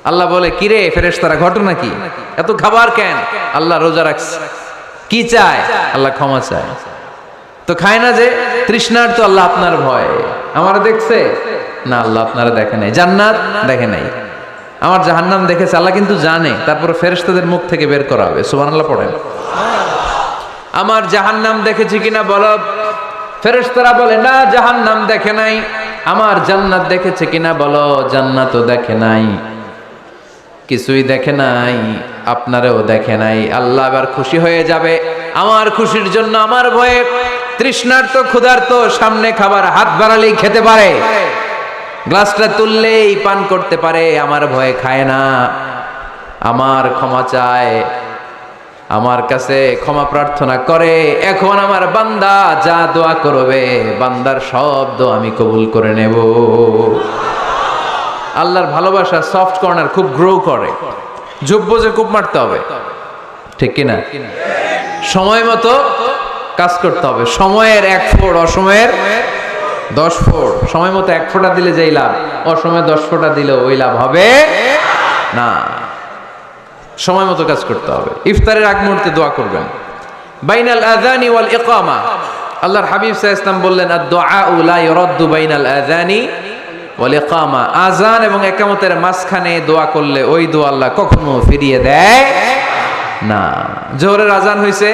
আল্লাহ বলে, কিরে ফেরেশতারা, ঘটনা কি? এত খাবার কেন? আল্লাহ রোজা রাখছে। কি চায়? আল্লাহ ক্ষমা চায়। তো খায় না যে তৃষ্ণার, তো আল্লাহ আপনার ভয়। আমার দেখছে না, আল্লাহ আপনারা দেখে নাই। জান্নাত দেখে নাই, আমার জাহান্নাম দেখেছে। আল্লাহ কিন্তু জানে, তারপরে ফেরেশতাদের মুখ থেকে বের করা হবে। সুবহানাল্লাহ পড়েন। আমার জাহান্নাম দেখেছি কিনা বলো। ফেরেশতারা বলে, না জাহান্নাম দেখে নাই। আমার জান্নাত দেখেছে কিনা বলো। জান্নাতও দেখে নাই, কিছুই দেখে নাই, আপনারেও দেখে নাই। আল্লাহ এবার খুশি হয়ে যাবে। আমার খুশির জন্য আমার ভয়ে তৃষ্ণার্ত ক্ষুধার্ত সামনে খাবার হাত বাড়ালেই খেতে পারে, গ্লাসটা তুললেই পান করতে পারে, আমার ভয়ে খায় না। আমার ক্ষমা চায়, আমার কাছে ক্ষমা প্রার্থনা করে। এখন আমার বান্দা যা দোয়া করবে, বান্দার সব দোয়া আমি কবুল করে নেব। আল্লাহর ভালোবাসা সফট কর্নার খুব গ্রো করে, যোগ্য যে খুব মারতে হবে, ঠিক কিনা? সময় মতো কাজ করতে হবে। সময়ের 1 ফোঁট, অসময়ের 10 ফোঁট। সময় মতো 1 ফোঁটা দিলে যেই লাভ, অসময়ে 10 ফোঁটা দিলেও ওই লাভ হবে না। সময় মতো কাজ করতে হবে। ইফতারের আগ মুহূর্তে দোয়া করবেন। বাইনাল আযানি ওয়াল ইকামা, আল্লাহর হাবিব সাল্লাল্লাহু আলাইহি ওয়াসাল্লাম বললেন, আদ-দুআউ লা ইউরাদ্দু বাইনাল আযানি ওয়াল ইকামা। আযান এবং ইকামতের মাঝখানে দোয়া করলে ওই দোয়া আল্লাহ কখনো ফিরিয়ে দেয় না। জোহরের আযান হইছে,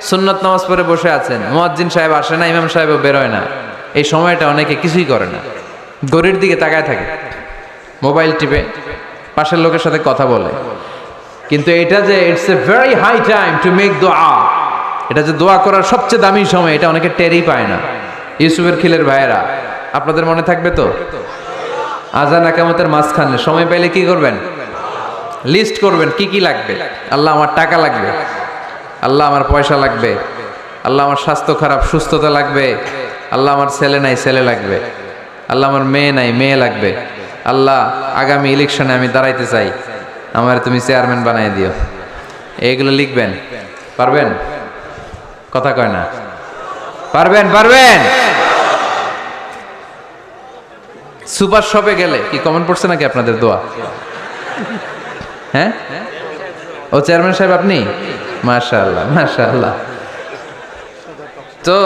সুন্নাত নামাজ পড়ে বসে আছেন, মুয়াজ্জিন সাহেব আসে না, ইমাম সাহেবও বেরোয় না। এই সময়টা অনেকে কিছুই করে না, ঘড়ির দিকে তাকায় থাকে, মোবাইল টিপে, পাশের লোকের সাথে কথা বলে। কিন্তু এটা যে it's a very high time to make দোয়া, এটা যে দোয়া করার সবচেয়ে দামি সময়, এটা অনেকে টেরই পায় না। ইউসুফের খিলের ভাইয়েরা, আপনাদের মনে থাকবে তো? আযান ইকামতের মাঝখানে সময় পাইলে কি করবেন? লিস্ট করবেন কি কি লাগবে। আল্লাহ আমার টাকা লাগবে, আল্লাহ আমার পয়সা লাগবে, আল্লাহ আমার স্বাস্থ্য খারাপ, সুস্থতা লাগবে, আল্লাহ আমার ছেলে নাই, ছেলে লাগবে, আল্লাহ আমার মেয়ে নাই, মেয়ে লাগবে, আল্লাহ আগামী ইলেকশনে আমি দাঁড়াইতে চাই, আমার তুমি চেয়ারম্যান বানাই দিও। এইগুলো লিখবেন। পারবেন? কথা কয় না। পারবেন? পারবেন? সুপার শপে গেলে কি কমন পড়ছে নাকি আপনাদের দোয়া? হ্যাঁ, ও চেয়ারম্যান সাহেব আপনি? মাশাআল্লাহ, মাশাআল্লাহ। তো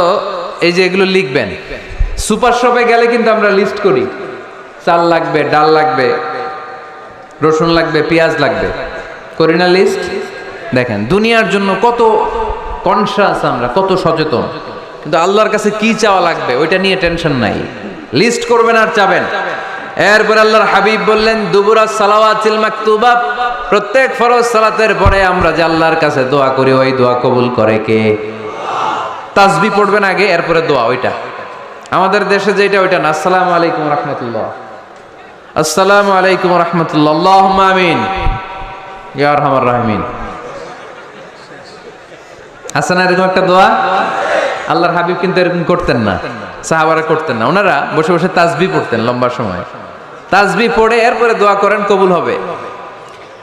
এই যে এগুলো লিখবেন। সুপার শপে গেলে কিন্তু আমরা লিস্ট করি, চাল লাগবে, ডাল লাগবে, রসুন লাগবে, পেঁয়াজ লাগবে, করি না লিস্ট? দেখেন দুনিয়ার জন্য কত কনসাস আমরা, কত সচেতন, কিন্তু আল্লাহর কাছে কি চাওয়া লাগবে ওইটা নিয়ে টেনশন নাই। লিস্ট করবেন আর চাবেন। এরপর আল্লাহর হাবিব বললেন, দুবুরা সালাওয়াতিল মাকতুবা, প্রত্যেক ফরজ সালাতের পরে আমরা যে আল্লাহর কাছে দোয়া করি, ওই দোয়া কবুল করে কে? তাসবিহ পড়বেন আগে, এরপরে দোয়া। ওইটা আমাদের দেশে যেটা, ওইটা না। আসসালামু আলাইকুম রাহমাতুল্লাহ, আসসালামু আলাইকুম রাহমাতুল্লাহ, আল্লাহুম্মা আমিন ইয়া আরহামার রাহিমিন। আছে না এরকম একটা দোয়া? আল্লাহর হাবিব কিন্তু এরকম করতেন না, সাহাবারা করতেন না। ওনারা বসে বসে তাসবিহ পড়তেন লম্বা সময়। তাসবিহ পড়ে এরপরে দোয়া করেন, কবুল হবে।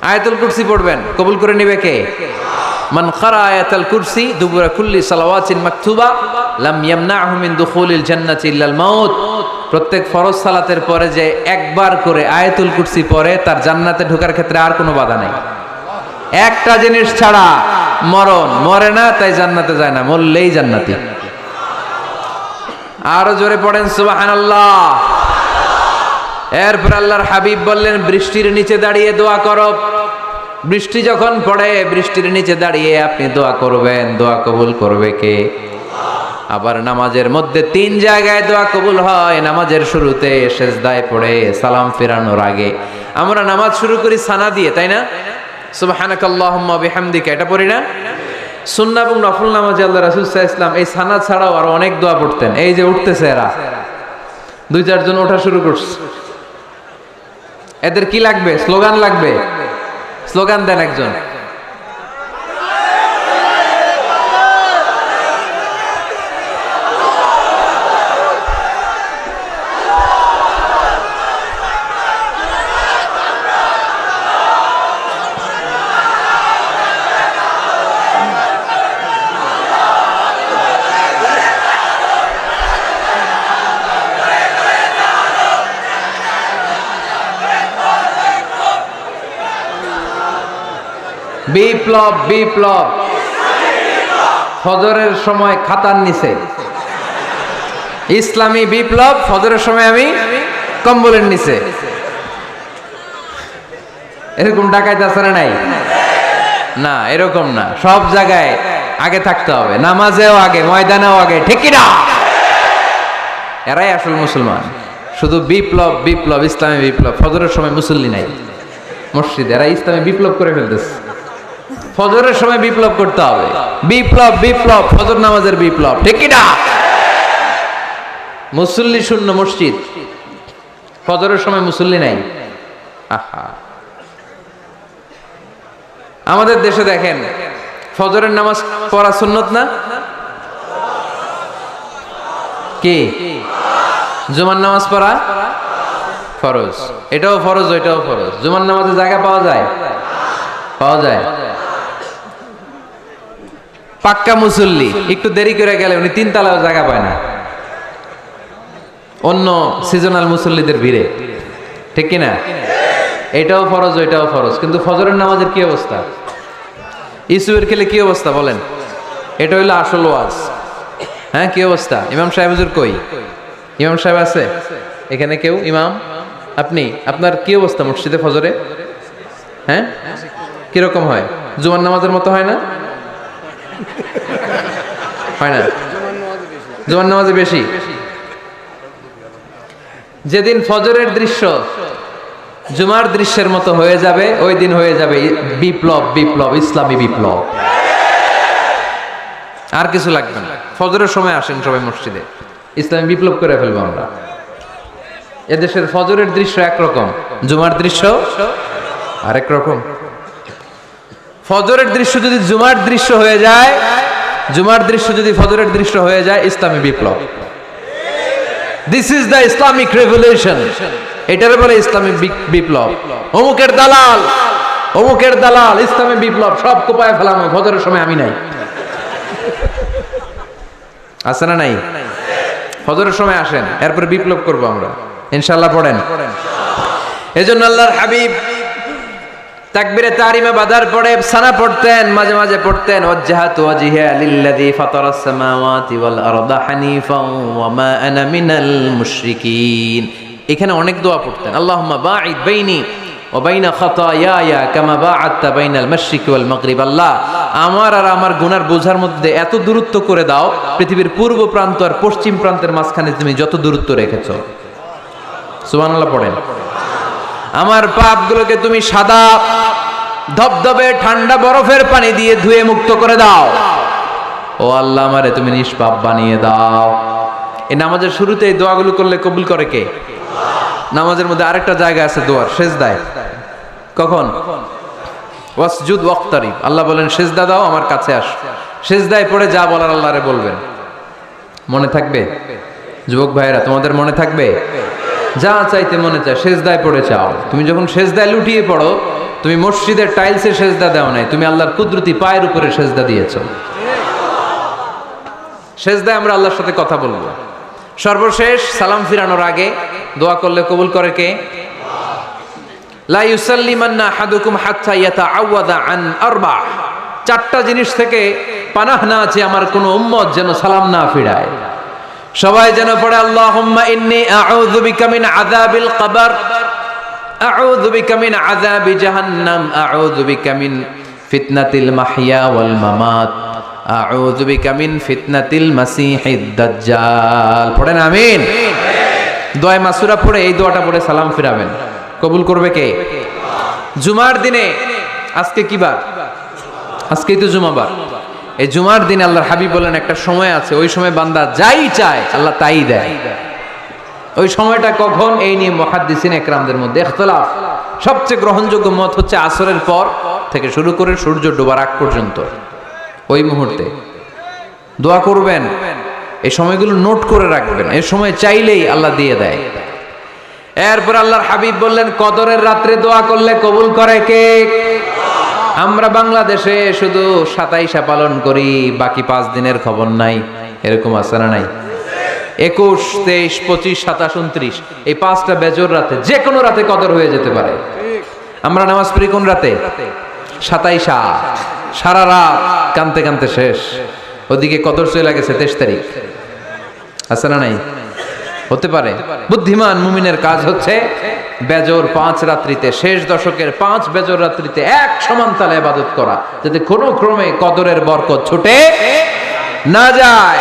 আয়াতুল কুরসি পড়বেন, কবুল করে নিবে কে? মান ক্বারা আয়াতুল কুরসি দুবুরা কুল্লি সালাওয়াতিন মাকতুবা লাম ইয়ামনাহু মিন দুখুলিল জান্নাতি ইল্লাল মাউত। প্রত্যেক ফরজ সালাতের পরে যে একবার করে আয়াতুল কুরসি পড়ে, তার জান্নাতে ঢোকার ক্ষেত্রে আর কোনো বাধা নাই। একটা জিনিস ছাড়া, মরণ। মরে না তাই জান্নাতে যায় না, মরলেই জান্নাতি। আরো জোরে পড়েন সুবহানাল্লাহ। এরপর আল্লাহর হাবিব বললেন, বৃষ্টির নিচে দাঁড়িয়ে দোয়া করো। বৃষ্টি যখন পড়ে, বৃষ্টির নিচে দাঁড়িয়ে আপনি দোয়া করবেন, দোয়া কবুল করবে কে? আবার নামাজের মধ্যে 3 জায়গায় দোয়া কবুল হয়। নামাজের শুরুতে, সেজদায় পড়ে, সালাম ফেরানোর আগে। আমরা নামাজ শুরু করি সানা দিয়ে, তাই না? সুবহানাকাল্লাহুম্মা বিহামদিকা, এটা পড়ি না? সুন্নাহ এবং নফল নামাজে আল্লাহ রাসূল সাল্লাল্লাহু আলাইহি ওয়াসাল্লাম এই সানা ছাড়াও আরো অনেক দোয়া পড়তেন। এই যে উঠতেছে এরা, 2-4 জন ওঠা শুরু করছে। এদের কি লাগবে? স্লোগান লাগবে। স্লোগান দেন একজন। বিপ্লব বিপ্লব ফজরের সময় খাতার নিচে, ইসলামী বিপ্লব ফজরের সময় আমি কম্বলের নিচে। এরকম ডাকাইতে আছে না নাই? না, এরকম না, সব জায়গায় আগে থাকতে হবে, নামাজেও আগে, ময়দানেও আগে, ঠিক কি না? এরাই আসল মুসলমান। শুধু বিপ্লব বিপ্লব, ইসলামী বিপ্লব, ফজরের সময় মুসল্লি নাই মসজিদে, এরা ইসলামী বিপ্লব করে ফেলতেছে। ফজরের সময় বিপ্লব করতে হবে, বিপ্লব বিপ্লব, ফজর নামাজের বিপ্লব, ঠিক কি না? মুসল্লি শূন্য মসজিদ, ফজরের সময় মুসল্লি নাই। আহা, আমাদের দেশে দেখেন ফজরের নামাজ পড়া সুন্নত না? কি? জুমার নামাজ পড়া ফরজ। এটাও ফরজ, ওইটাও ফরজ। জুমার নামাজে জায়গা পাওয়া যায়? পাওয়া যায়। পাক্কা মুসল্লি একটু দেরি করে গেলে উনি 3 তলাও জায়গা পায় না অন্য সিজনাল মুসল্লিদের ভিড়ে, ঠিক কিনা? এটাও ফরজ, ওইটাও ফরজ। কিন্তু ফজরের নামাজের কি অবস্থা? ইসুবের খেলে কি অবস্থা বলেন? এটা হইলো আসল ওয়াজ। হ্যাঁ, কি অবস্থা? ইমাম সাহেব হুজুর কই? ইমাম সাহেব আছে এখানে? কেউ? ইমাম আপনি, আপনার কি অবস্থা মসজিদে ফজরে? হ্যাঁ, কিরকম হয়? জুমার নামাজের মতো হয় না? হয় না? জুমার নামাজে বেশি। যেদিন ফজরের দৃশ্য জুমার দৃশ্যের মতো হয়ে যাবে, ওই দিন হয়ে যাবে বিপ্লব বিপ্লব, ইসলামী বিপ্লব। আর কিছু লাগবে না। ফজরের সময় আসেন সবাই মসজিদে, ইসলামী বিপ্লব করে ফেলবো আমরা। এদেশের ফজরের দৃশ্য একরকম, জুমার দৃশ্য আরেক রকম। ফজরের দৃশ্য যদি জুমার দৃশ্য হয়ে যায়, জুমার দৃশ্য যদি ফজরের দৃশ্য হয়ে যায়, ইসলামী বিপ্লব। This is the Islamic revolution. এটার বলে ইসলামী বিপ্লব। অমুকের দালাল, অমুকের দালাল, ইসলামী বিপ্লব সব কোপায় ফেলানো। ফজরের সময় আমি নাই, আছে না নাই? ফজরের সময় আসেন, এরপর বিপ্লব করবো আমরা ইনশাআল্লাহ। পড়েন। এজন্য আল্লাহর হাবিব তাকবীরে তাহরিমে বাদার পড়ে সানা পড়তেন, মাঝে মাঝে পড়তেন ওয়াজহাতু ওয়াজহিয়া লিল্লাযী ফাতারাস সামাওয়াতি ওয়াল আরদা হানিফাও ওয়া মা আনা মিনাল মুশরিকিন। এখানে অনেক দোয়া পড়তেন। আল্লাহুম্মা বাঈদ বাইনি ওয়া বাইনা খাতায়ায়া কামা বাআদতা বাইনাল মাশরিকি ওয়াল মাগরিব। আল্লাহ, আমার আর আমার গুনার বোঝার মধ্যে এত দূরত্ব করে দাও, পৃথিবীর পূর্ব প্রান্ত আর পশ্চিম প্রান্তের মাঝখানে তুমি যত দূরত্ব রেখেছো। সুবহানাল্লাহ পড়েন। আমার পাপগুলোকে তুমি সাদা ধবধবে ঠান্ডা বরফের পানি দিয়ে ধুয়ে মুক্ত করে দাও। ও আল্লাহ, আমারে তুমি নিষ্পাপ বানিয়ে দাও। এই নামাজের শুরুতে এই দোয়াগুলো করলে কবুল করে কে? নামাজের মধ্যে আরেকটা জায়গা আছে দোয়ার, সেজদায়। কখন? ওয়াসজুদ ওয়াক্তারিব। আল্লাহ বলেন সেজদা দাও, আমার কাছে আস। সেজদায় পড়ে যা বলার আল্লাহরে বলবেন। মনে থাকবে? যুবক ভাইয়েরা, তোমাদের মনে থাকবে? যা চাইতে মনে চায় সেজদায় পড়ে চাও। তুমি যখন সেজদায় লুটিয়ে পড়ো, তুমি মসজিদের টাইলসে সেজদা দাও নাই, তুমি আল্লাহর কুদরতি পায়ের উপরে সেজদা দিয়েছো। সেজদায় আমরা আল্লাহর সাথে কথা বলবো। সর্বশেষ সালাম ফিরানোর আগে দোয়া করলে কবুল করে কে? লা ইউসাল্লিমান্না আহাদুকুম হাত্তা ইয়াতাআওয়াদা আন আরবা। 4টা জিনিস থেকে পানাহ না আছে আমার কোন উম্মত যেন সালাম না ফিরায়। সবাই যেন পড়ে আল্লাহুম্মা ইন্নী আউযু বিকা মিন আযাবিল কবর, আউযু বিকা মিন আযাবি জাহান্নাম, আউযু বিকা মিন ফিতনাতিল মাহইয়া ওয়াল মামাত, আউযু বিকা মিন ফিতনাতিল মাসিহিদ দাজ্জাল। পড়েন আমিন। দোয়া মাসুরা পড়ে এই দোয়াটা পড়ে সালাম ফিরাবেন। কবুল করবে কে? জুমার দিনে, আজকে কি বার? আজকেই তো জুমাবার। এই জুমার দিনে আল্লাহর হাবিব বলেন একটা সময় আছে, ওই সময় বান্দা যাই চায় আল্লাহ তাই দেয়। ওই সময়টা কখন? এই নিয়ে মুহাদ্দিসিন একরামদের মধ্যে ইখতিলাফ। সবচেয়ে গ্রহণযোগ্য মত হচ্ছে আসরের পর থেকে শুরু করে সূর্য ডোবার আগ পর্যন্ত, ওই মুহূর্তে দোয়া করবেন। এই সময়গুলো নোট করে রাখবেন, এই সময় চাইলেই আল্লাহ দিয়ে দেয়। এরপর আল্লাহর হাবিব বললেন কদরের রাত্রে দোয়া করলে কবুল করে কে? আমরা বাংলাদেশে শুধু 27 পালন করি, বাকি 5 দিনের খবর নাই। এরকম আছে না নাই? 21, 23, 25, 27, 29 এই 5টা বেজোর রাতে, যে কোনো রাতে কদর হয়ে যেতে পারে। আমরা নামাজ পড়ি কোন রাতে? 27 সারা রাত কানতে কানতে শেষ। ওদিকে কদর চলে গেছে 23 তারিখ, আছে না নাই? হতে পারে। বুদ্ধিমান মুমিনের কাজ হচ্ছে বেজর 5 রাত্রিতে, শেষ দশকের 5 বেজর রাত্রিতে এক সমান তালে ইবাদত করা, যাতে কোনো ক্রমে কদরের বরকত ছুটে না যায়।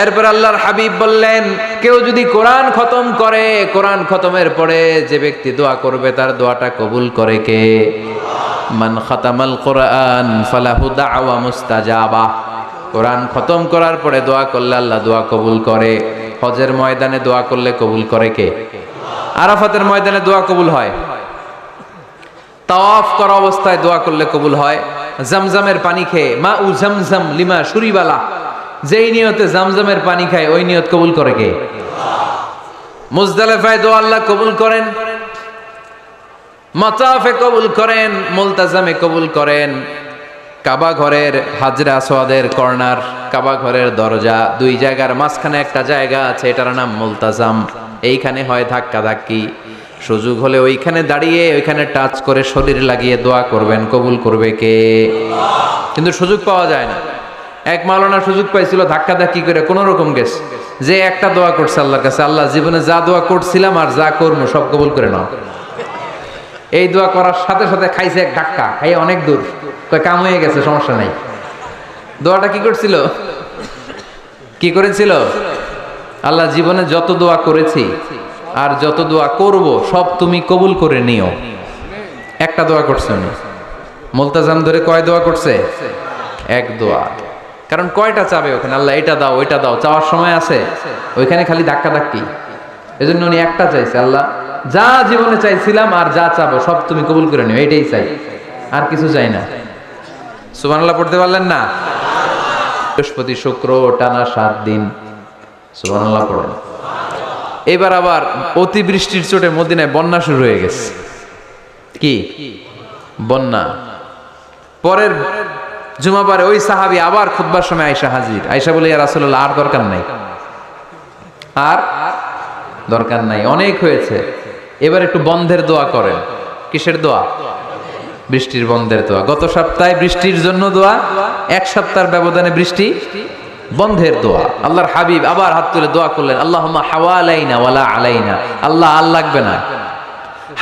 এরপর আল্লাহর হাবিব বললেন, কেউ যদি কোরআন খতম করে, কোরআন খতমের পরে যে ব্যক্তি দোয়া করবে তার দোয়াটা কবুল করে কে? মান খাতামাল কোরআন ফালাহু দাওয়া মুস্তাজাবা। কোরআন খতম করার পরে দোয়া করলে আল্লাহ দোয়া কবুল করে। হজের ময়দানে দোয়া করলে কবুল করে কে? আরাফাতের ময়দানে দোয়া কবুল হয়। তাওয়াফ করা অবস্থায় দোয়া করলে কবুল হয়। জামজামের পানি খেয়ে মা উ জামজাম লিমা শুরিবালা, যেই নিয়তে জামজামের পানি খায় ওই নিয়ত কবুল করে কে? মুজদালিফায় দোয়া আল্লাহ কবুল করেন, মাতাফে কবুল করেন, মুলতাজামে কবুল করেন। কাবা ঘরের হাজরা আসওয়াদের কর্নার, কাবা ঘরের দরজা, দুই জায়গার মাঝখানে একটা জায়গা আছে, এটার নাম মুলতাজাম। এইখানে হয় ধাক্কা ধাক্কি, সুযোগ হলে ওইখানে দাঁড়িয়ে ওইখানে টাচ করে শরীর লাগিয়ে দোয়া করবেন, কবুল করবে কে? কিন্তু সুযোগ পাওয়া যায় না। এক মাওলানা সুযোগ পাইছিল, ধাক্কা ধাক্কি করে কোন রকম গেছে, যে একটা দোয়া করছে আল্লাহর কাছে, আল্লাহ জীবনে যা দোয়া করছিলাম আর যা করবো সব কবুল করে নাও। এই দোয়া করার সাথে সাথে খাইছে এক ধাক্কা, খাইয়ে অনেক দূর, কাম হয়ে গেছে, সমস্যা নাই। দোয়াটা কি করছিল? কি করেছিল? আল্লাহ জীবনে যত দোয়া করেছি আর যত দোয়া করব সব তুমি কবুল করে নিও। একটা দোয়া করছে উনি, মুলতাজাম ধরে কয় দোয়া করছে? এক দোয়া। কারণ কয়টা চাবে ওখানে? আল্লাহ এটা দাও ওইটা দাও, চাওয়ার সময় আছে? ওইখানে খালি ধাক্কা ধাক্কি। এজন্য উনি একটা চাইছে, আল্লাহ যা জীবনে চাইছিলাম আর যা চাবো সব তুমি কবুল করে নিও, এটাই চাই, আর কিছু চাই না। সুবহানাল্লাহ পড়তে পারলেন না? বৃহস্পতি শুক্র টানা 7 দিন সুবহানাল্লাহ পড়েন। এবার আবার অতিবৃষ্টির চোটে মদিনায় বন্যা শুরু হয়ে গেছে। কি বন্যা? পরের জুমাবারে ওই সাহাবী আবার খুতবার সময় আয়েশা হাজির। আয়েশা বলে, ইয়া রাসূলুল্লাহ আর দরকার নাই, আর দরকার নাই, অনেক হয়েছে, এবার একটু বন্ধের দোয়া করেন। কিসের দোয়া? বৃষ্টির বন্ধের দোয়া। গত সপ্তাহে বৃষ্টির জন্য দোয়া, এক সপ্তাহের ব্যবধানে বৃষ্টি বন্ধের দোয়া। আল্লাহর হাবিব আবার হাত তুলে দোয়া করলেন, আল্লাহুম্মা হাওয়ালাইনা ওয়ালা আলাইনা। আল্লাহ আর লাগবে না,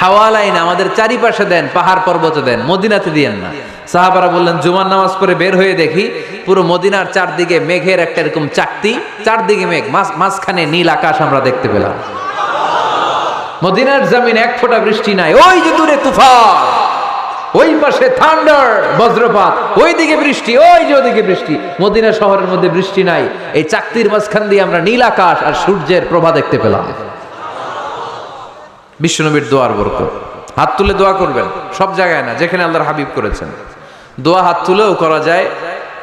হাওয়ালাইনা আমাদের চারিপাশে দেন, পাহাড় পর্বতে দেন, মদিনাতে দিয়েন না। সাহাবারা বললেন, জুমার নামাজ পড়ে বের হয়ে দেখি পুরো মদিনার চারদিকে মেঘের একটা এরকম চাকতি, চারদিকে মেঘ, মাঝখানে নীল আকাশ আমরা দেখতে পেলাম। মদিনার জমিন এক ফোঁটা বৃষ্টি নাই। ওই যে দূরে তুফান, ওই পাশে থান্ডার বজ্রপাত, ওইদিকে বৃষ্টি, ওই যে ওদিকে বৃষ্টি। মদিনা শহরের মধ্যে বৃষ্টি নাই, এই চাকতির মাঝখান দিয়ে আমরা নীল আকাশ আর সূর্যের প্রভা দেখতে পেলাম। বিশ্বনবীর দোয়ার বরকত। হাত তুলে দোয়া করবেন, সব জায়গায় না, যেখানে আল্লাহর হাবিব করেছেন। দোয়া হাত তুলেও করা যায়,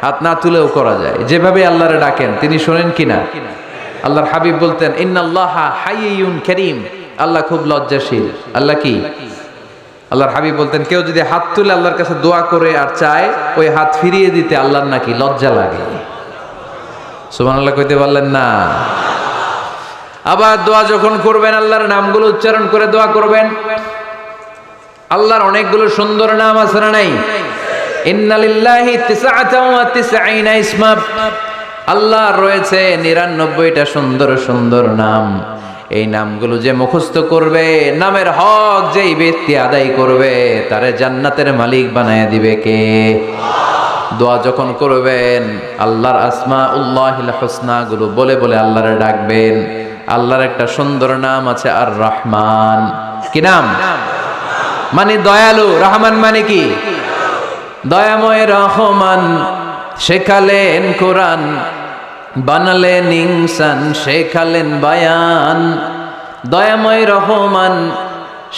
হাত না তুলেও করা যায়, যেভাবে আল্লাহরে ডাকেন তিনি শোনেন কিনা। আল্লাহর হাবিব বলতেন, ইন্নাল্লাহা হাইয়ুন কারীম, আল্লাহ খুব লজ্জাশীল। আল্লাহ কি? আল্লাহর হাবিব বলতেন, কেউ যদি হাত তুলে আল্লাহর কাছে দোয়া করে আর চায়, ওই হাত ফিরিয়ে দিতে আল্লাহর নাকি লজ্জা লাগে। সুবহানাল্লাহ কইতে পারলেন না? আবার দোয়া যখন করবেন আল্লাহর নামগুলো উচ্চারণ করে দোয়া করবেন। আল্লাহর অনেকগুলো সুন্দর নাম আছে না নাই? ইন্নালিল্লাহি 99 ইসমা, আল্লাহর রয়েছে 99টা সুন্দর সুন্দর নাম। এই নামগুলো যে মুখস্থ করবে, নামের হক যেই ব্যক্তি আদায় করবে, তারে জান্নাতের মালিক বানায় দিবে কে? দোয়া যখন করবেন আল্লাহর আসমাউল্লাহিল হুসনা গুলো বলে বলে আল্লাহরে ডাকবেন। আল্লাহর একটা সুন্দর নাম আছে আর রহমান। কি নাম? মানে দয়ালু। রহমান মানে কি? দয়াময়। রহমান শেখালেন কোরআন, বানালেন ইনসান, শেখালেন বায়ান। দয়াময় রহমান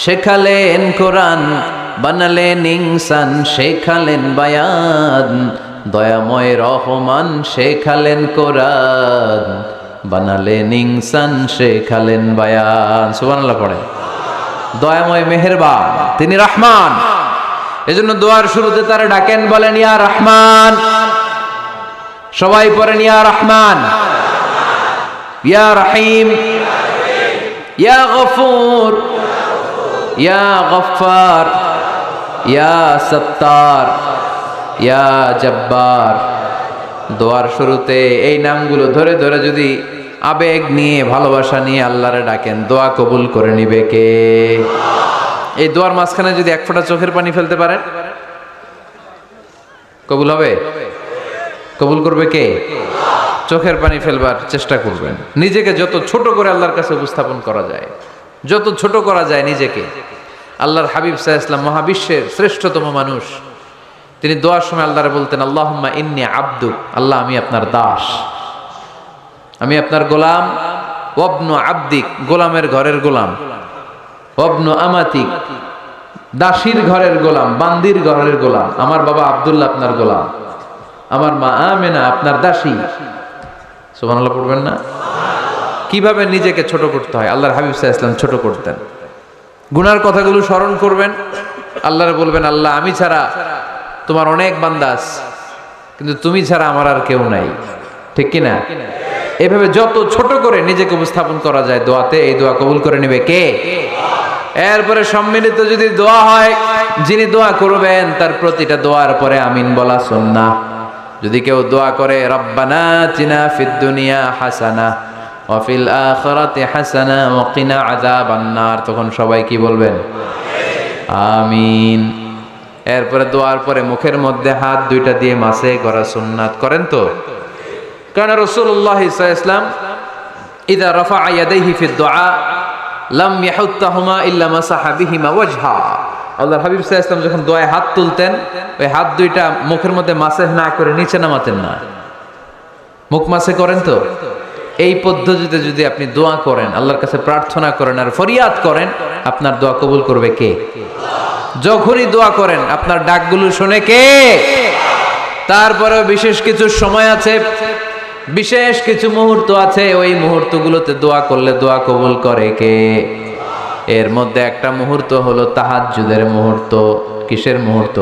শেখালেন কোরআন, বানালেন ইনসান, শেখালেন বায়ান। দয়াময় রহমান শেখালেন কোরআন, বানালেন ইনসান, শেখালেন বায়ান। সুবহানাল্লাহ পড়ে। দয়াময় মেহেরবান, তিনি রহমান। এজন্য দোয়ার শুরুতে তারা ডাকেন, বলেন ইয়া রহমান। সবাই পড়েন ইয়া রহমান, ইয়া রহিম, ইয়া গফুর, ইয়া গফফার, ইয়া সত্তার, ইয়া জব্বার। দোয়ার শুরুতে এই নামগুলো ধরে ধরে যদি আবেগ নিয়ে ভালোবাসা নিয়ে আল্লাহরে ডাকেন, দোয়া কবুল করে নিবে কে? এই দোয়ার মাঝখানে যদি এক ফোঁটা চোখের পানি ফেলতে পারেন, কবুল হবে? কবুল করবে কে? চোখের পানি ফেলবার চেষ্টা করবেন। নিজেকে যত ছোট করে আল্লাহর কাছে উপস্থাপন করা যায়, যত ছোট করা যায় নিজেকে। আল্লাহর হাবিব সাল্লাল্লাহু আলাইহি ওয়াসাল্লাম মহাবিশ্বের শ্রেষ্ঠতম মানুষ, তিনি দোয়ার সময় আল্লাহরে বলতেন, আল্লাহুম্মা ইন্নী আবদুক, আল্লাহ আমি আপনার দাস, আমি আপনার গোলাম। ওয়াবনু আবদিক, গোলামের ঘরের গোলাম। ওয়াবনু আমাতিক, দাসীর ঘরের গোলাম, বান্দির ঘরের গোলাম। আমার বাবা আব্দুল্লাহ আপনার গোলাম, আমার মা আমেনা আপনার দাসী। সুবহানাল্লাহ পড়বেন না? কিভাবে নিজেকে ছোট করতে হয় আল্লাহর হাবিব সাল্লাল্লাহু আলাইহি ওয়াসাল্লাম ছোট করতেন। গুনার কথাগুলো স্মরণ করবেন, আল্লাহরে বলবেন, আল্লাহ আমি ছাড়া তোমার অনেক বান্দা আছে, কিন্তু তুমি ছাড়া আমার আর কেউ নাই, ঠিক কি না? এভাবে যত ছোট করে নিজেকে উপস্থাপন করা যায় দোয়াতে, এই দোয়া কবুল করে নেবে কে? এরপরে সম্মিলিত যদি দোয়া হয়, যিনি দোয়া করবেন তার প্রতিটা দোয়ার পরে আমিন বলা সুন্নাহ। যদি কেউ দোয়া করে রব্বানা আতিনা ফিদ দুনিয়া হাসানা ওয়া ফিল আখিরাতি হাসানা ওয়া কিনা আযাবান নার, তখন সবাই কি বলবেন? আমিন। এরপরে দোয়ার পরে মুখের মধ্যে হাত দুইটা দিয়ে মাসে করা সুন্নাত। করেন তো? কারণ রাসূলুল্লাহ সাল্লাল্লাহু আলাইহি ওয়াসাল্লাম ইযা রাফা'a ইয়াদাইহি ফিদ দুআ লাম ইয়াহুত্তাহুমা ইল্লা মাসাহা বিহিমা ওয়াজহা। আল্লাহর হাবিব সাল্লাল্লাহু আলাইহি ওয়াসাল্লাম যখন দোয়ায় হাত তুলতেন, ওই হাত দুইটা মুখের মধ্যে মাসেহ না করে নিচে নামাতেন না। মুখ মাসে করেন তো? এই পদ্ধতিতে যদি আপনি দোয়া করেন, আল্লাহর কাছে প্রার্থনা করেন আর ফরিয়াদ করেন, আপনার দোয়া কবুল করবে কে? যখনই দোয়া করেন আপনার ডাকগুলো শুনে কে? তারপরেও বিশেষ কিছু সময় আছে, বিশেষ কিছু মুহূর্ত আছে, ওই মুহূর্তগুলোতে দোয়া করলে দোয়া কবুল করে কে? এর মধ্যে একটা মুহূর্ত হলো তাহাজ্জুদের মুহূর্ত। কিসের মুহূর্ত?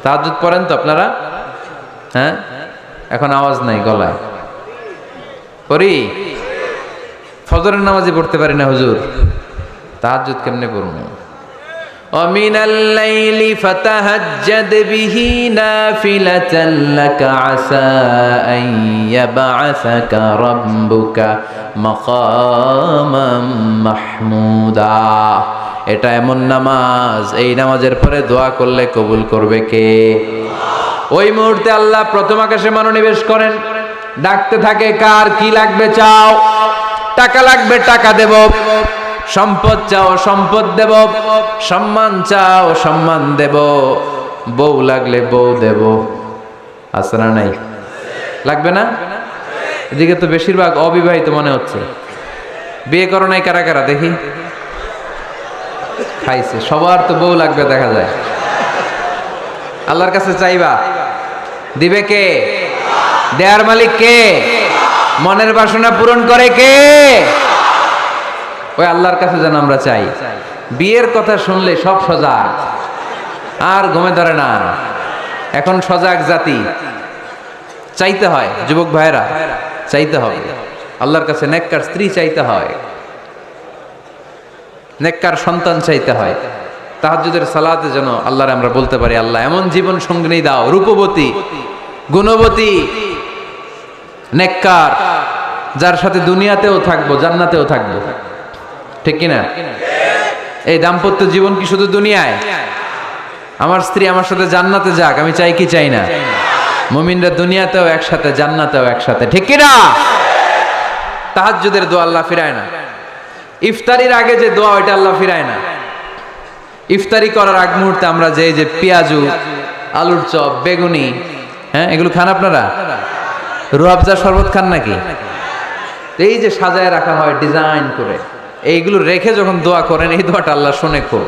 তাহাজ্জুদ পড়েন তো আপনারা? হ্যাঁ, এখন আওয়াজ নাই গলায়। পড়ি? ফজরের নামাজই পড়তে পারি না হুজুর, তাহাজ্জুদ কেমনে পড়ব? ومن الليل فتهجد به نافلة لك عسى أن يبعثك ربك مقاما محمودا। এটা এমন নামাজ, এই নামাজের পরে দোয়া করলে কবুল করবে কে? ওই মুহূর্তে আল্লাহ প্রথম আকাশে মনোনিবেশ করেন, ডাকতে থাকে, কার কি লাগবে চাও? টাকা লাগবে টাকা দেব, সম্পদ চাও সম্পদ দেব, সম্মান চাও সম্মান দেব, বউ লাগলে বউ দেব। আছে না নাই? লাগবে না? এদিকে তো বেশিরভাগ অবিবাহিত মনে হচ্ছে। বিয়ে করো নাই কারা কারা দেখি? খাইছে। সবার তো বউ লাগবে দেখা যায়। আল্লাহর কাছে চাইবা, দিবে কে? দেয়ার মালিক কে? মনের বাসনা পূরণ করে কে? ওই আল্লাহর কাছে যেন আমরা চাই। বিয়ের কথা শুনলে সব সজাগ, আর ঘুমে ধরে না। এখন সজাগ জাতি, চাইতে হয়। যুবক ভাইরা চাইতে হবে আল্লাহর কাছে, নেককার স্ত্রী চাইতে হয়, নেককার সন্তান চাইতে হয়। তাহাজ্জুদের সালাতে যেন আল্লাহরে আমরা বলতে পারি, আল্লাহ এমন জীবন সঙ্গিনী দাও, রূপবতী, গুণবতী, নেককার, যার সাথে দুনিয়াতেও থাকবো জান্নাতেও থাকবো, ঠিক কিনা? এই দাম্পত্য জীবন কি শুধু দুনিয়ায়? আমার স্ত্রী আমার সাথে জান্নাতে যাক, আমি চাই কি চাই না? মুমিনরা দুনিয়াতেও একসাথে জান্নাতেও একসাথে, ঠিক কিনা? তাহাজ্জুদের দোয়া আল্লাহ ফিরায় না। ইফতারির আগে যে দোয়া, ওইটা আল্লাহ ফিরায় না। ইফতারি করার আগ মুহূর্তে আমরা যে পেঁয়াজু, আলুর চপ, বেগুনি, হ্যাঁ এগুলো খান আপনারা? রুয়াবজা শরবত খান নাকি? এই যে সাজায় রাখা হয় ডিজাইন করে, এইগুলো রেখে যখন দোয়া করেন, এই দোয়াটা আল্লাহ শুনে খুব।